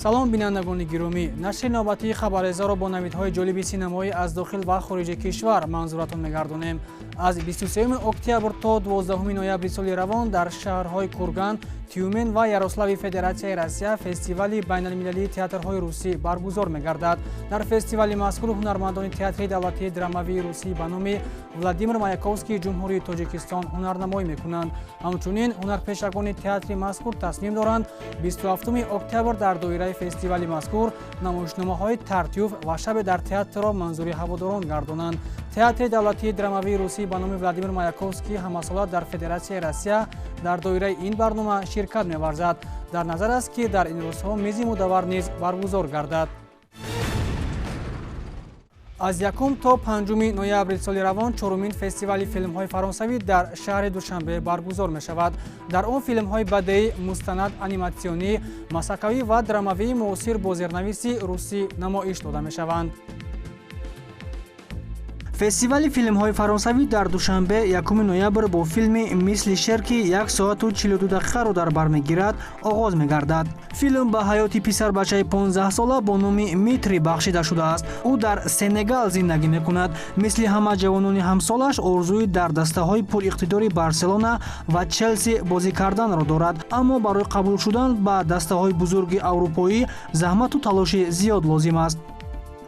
салом бинандагони гиромӣ, нашри навбатии хабаррезаро бо навидҳои ҷолиби синамоӣ аз дохил ва хориҷи кишвар манзуратон мегардонем. Аз 23 октябр то 12 ноябри соли равон дар шаҳрҳои Курган, Тюмен ва Ярослави Федератсияи Россия фестивали байналмилалии театрҳои русӣ баргузор мегардад. Дар фестивали мазкур ҳунармандони театри давлатии драмавии русӣ ба номи Владимир Маяковский ҷумҳурии Тоҷикистон ҳунарнамоӣ мекунанд. Ҳамчунин ҳунарпешагони театри мазкур тасмим доранд 27 октябр дар доираи фестивали мазкур намоишномаҳои тартюф ва шабе дар театрро манзури ҳаводорон гардонанд. Театри давлатии драмавии русӣ ба номи Владимир Маяковский ҳамасола дар Федератсияи Россия дар доираи ин барнома ширкат меварзад. Дар назар аст, ки дар ин рӯзҳо мизи мудаввар низ баргузор гардад. аз 1 то 5 ноябри соли равон чорумин фестивали филмҳои фаронсавӣ дар шаҳри Душанбе баргузор мешавад. Дар он филмҳои бадеӣ, мустанад, аниматсионӣ, масакавӣ ва драмавии муосир бо зернависи русӣ намоиш дода мешаванд. фестивали филмҳои фаронсавӣ дар Душанбе 1 ноябр бо филми «Мисли шер ки 1 соату 42 дақиқаро дар бар мегирад» оғоз мегардад. Филм ба ҳаёти писарбачаи 15-сола бо номи Митри бахшида шудааст. ӯ дар Сенегал зиндагӣ мекунад. Мисли ҳама ҷавонони ҳамсолаш орзуи дар дастаҳои пуриқтидори Барселона ва Челси бозӣ карданро дорад, аммо барои қабул шудан ба дастаҳои бузурги аврупоӣ заҳмату талоши зиёд лозим аст.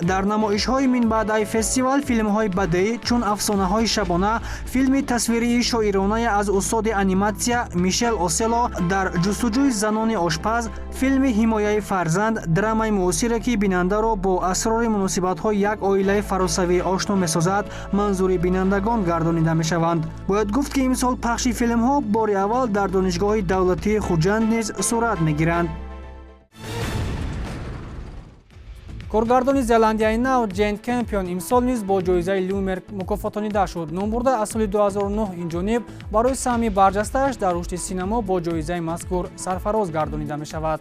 дар намоишҳои минбаъдаи фестивал филмҳои бадеӣ чун афсонаҳои шабона, филми тасвирии шоиронае аз устоди аниматсия Мишел Осело дар ҷустуҷӯи занони ошпаз, филми ҳимояи фарзанд, драмаи муосире ки бинандаро бо асрори муносибатҳои як оилаи фаронсавӣ ошно месозад, манзури бинандагон гардонида мешаванд. Бояд гуфт, ки имсол пахши филмҳо бори аввал дар донишгоҳи давлатии Хуҷанд низ сурат мегиранд. коргардони зеландияи нав Ҷейн Кэмпион имсол низ бо ҷоизаи Люмер мукофотонида шуд. номбурда аз соли 2009 инҷониб барои саҳми барҷастааш дар рушди синемо бо ҷоизаи мазкур сарфароз гардонида мешавад.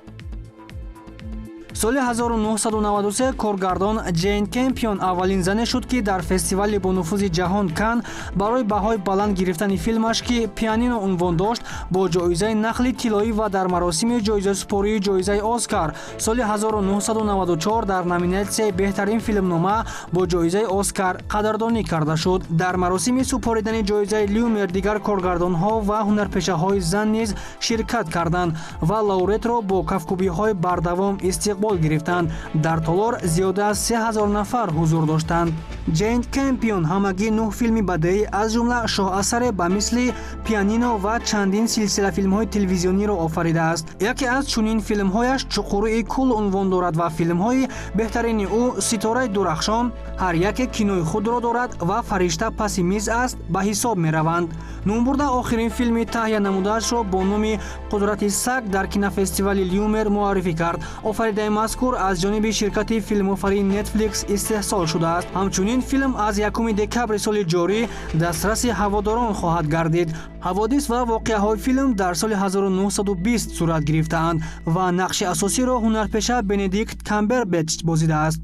соли 1993 коргардон Ҷейн Кэмпион аввалин зане шуд, ки дар фестивали бо нуфузи ҷаҳон Кан барои баҳои баланд гирифтани филмаш, ки «Пианино» унвон дошт, бо ҷоизаи нахли тиллоӣ ва дар маросими ҷоизасупории ҷоизаи Оскар соли 1994 дар номинатсияи беҳтарин филмнома бо ҷоизаи Оскар қадрдонӣ карда шуд. Дар маросими супоридани ҷоизаи Люмер дигар коргардонҳо ва ҳунарпешаҳои зан низ ширкат карданд ва лауреатро бо кафкубиҳои бардавом истиқбол гирифтанд. Дар толор зиёда аз 3000 нафар ҳузур доштанд. Ҷейн Кэмпион ҳамагӣ 9 филми бадеӣ аз ҷумла шоҳасаре ба мисли «Пианино» ва чандин силсила филмҳои телевизиониро офаридааст. яке аз чунин филмҳояш «Чуқурии кул» унвон дорад ва филмҳои беҳтарини ӯ «Ситораи дурахшон», «Ҳар яке кинои худро дорад» ва «Фаришта паси миз аст» ба ҳисоб мераванд. номбурда охирин филми таҳия намудаашро бо номи «Қудрати саг» дар кинофестивали Люмер муаррифӣ кард. офаридаи мазкур аз ҷониби ширкати филмофарин Netflix истеҳсол шудааст. ҳамчунин филм аз 1 декабри соли ҷорӣ дастраси ҳаводорон хоҳад гардид. ҳаводис ва воқеаҳои филм дар соли 1920 сурат гирифтаанд ва нақши асосиро ҳунарпеша Бенедикт Камбербэтч бозидааст.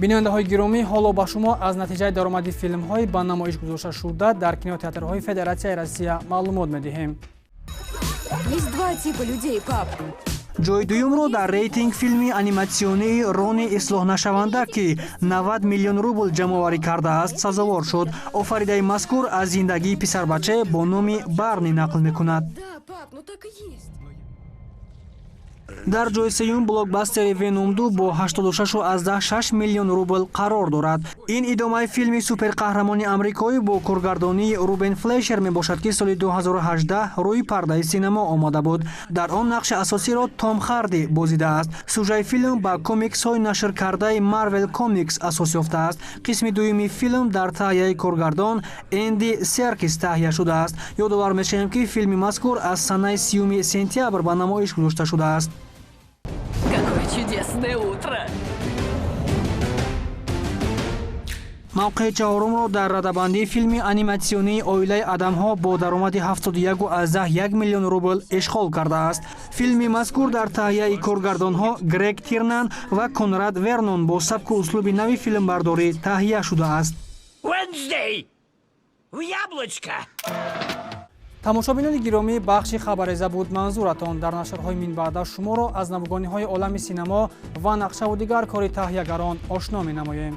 бинандаҳои гиромӣ, ҳоло ба шумо аз натиҷаи даромади филмҳои ба намоиш гузошта шуда дар кинотеатрҳои Федератсияи Россия маълумот медиҳем. Есть два типа людей, пап. ҷои дуюмро дар рейтинг филми аниматсионии «Рони ислоҳнашаванда», ки 90 миллион рубл ҷамъоварӣ кардааст, сазовор шуд. офаридаи мазкур аз зиндагии писарбача бо номи Барни нақл мекунад. Да, пап, ну так и есть. дар ҷои сеюм блокбастери «Веном 2» бо 86,6 миллион рубл қарор дорад. ин идомаи филми суперқаҳрамони амрикоӣ бо коргардонии Рубен Флешер мебошад, ки соли 2018 рӯи пардаи синемо омада буд. дар он нақши асосиро Том Харди бозидааст. сюжаи филм ба комиксҳои нашркардаи Marvel Comics асос ёфтааст. қисми дуюми филм дар таҳияи коргардон Энди Серкис таҳия шудааст. ёдовар мешавем, ки филми мазкур аз санаи 30 сентябр ба намоиш гузошта шудааст. Какое чудесное утро! мавқеи чаҳорумро дар радабандии филми аниматсионии «Оилаи адамҳо» бо даромади 71,1 миллион рубл ишғол кардааст. филми мазкур дар таҳияи коргардонҳо Грег Тирнан ва Конрад Вернон бо сабку услуби нави филмбардорӣ таҳия шудааст. тамошобинони гиромӣ, бахши хабарреза буд манзуратон. Дар нашрҳои минбаъда шуморо аз навгониҳои олами синемо ва нақшаву дигар кори таҳиягарон ошно менамоем.